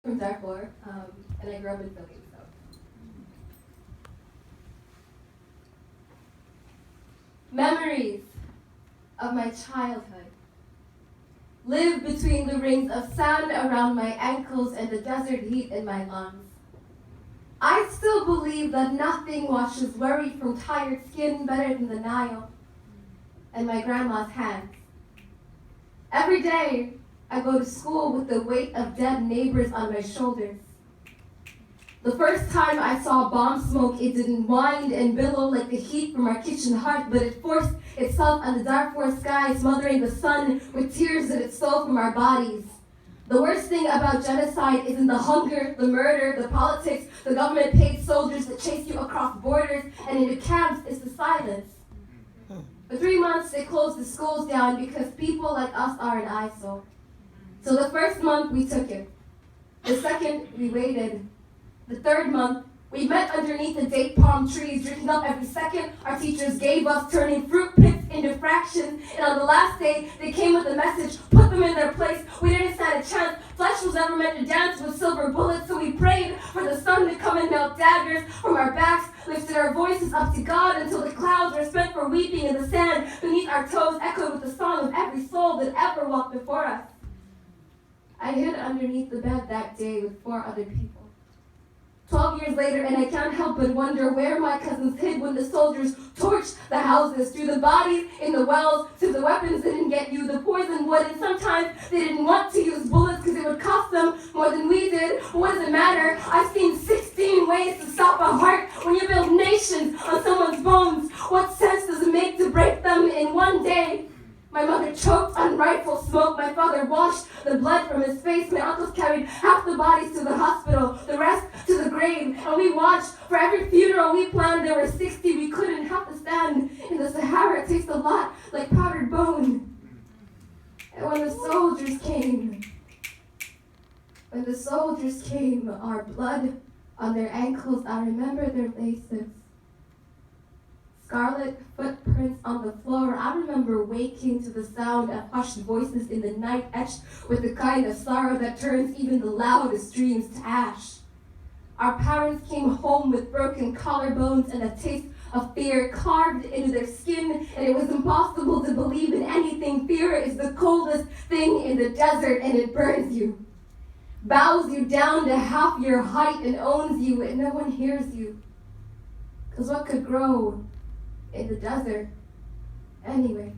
from Darfur, and I grew up in Philly. So. Memories of my childhood live between the rings of sand around my ankles and the desert heat in my lungs. I still believe that nothing washes worry from tired skin better than the Nile and my grandma's hands. Every day, I go to school with the weight of dead neighbors on my shoulders. The first time I saw bomb smoke, it didn't whine and billow like the heat from our kitchen hearth, but it forced itself on the Darfur sky, smothering the sun with tears that it stole from our bodies. The worst thing about genocide isn't the hunger, the murder, the politics, the government-paid soldiers that chase you across borders and into camps. It's the silence. For 3 months, they closed the schools down because people like us are an eyesore. So the first month, we took it. The second, we waited. The third month, we met underneath the date palm trees, drinking up every second our teachers gave us, turning fruit pits into fractions. And on the last day, they came with a message, put them in their place. We didn't stand a chance. Flesh was never meant to dance with silver bullets, so we prayed for the sun to come and melt daggers from our backs, lifted our voices up to God until the clouds were spent for weeping, and the sand beneath our toes echoed with the song of every soul that ever walked before us. I hid underneath the bed that day with 4 other people. 12 years later, and I can't help but wonder where my cousins hid when the soldiers torched the houses, threw the bodies in the wells, so the weapons didn't get you, the poison would, and sometimes they didn't want to use bullets because it would cost them more than we did. But what does it matter? I've seen 16 ways to stop a heart when you build nations on someone's bones. What sense does it make to break them in one day? My mother choked on rifle smoke. My father washed the blood from his face. My uncles carried half the bodies to the hospital, the rest to the grave. And we watched for every funeral we planned. There were 60. We couldn't have to stand in the Sahara. It tastes a lot like powdered bone. And when the soldiers came, our blood on their ankles, I remember their laces. Scarlet footprints on the floor. I remember waking to the sound of hushed voices in the night, etched with the kind of sorrow that turns even the loudest dreams to ash. Our parents came home with broken collarbones and a taste of fear carved into their skin, and it was impossible to believe in anything. Fear is the coldest thing in the desert, and it burns you, bows you down to half your height, and owns you, and no one hears you. Because what could grow in the desert anyway?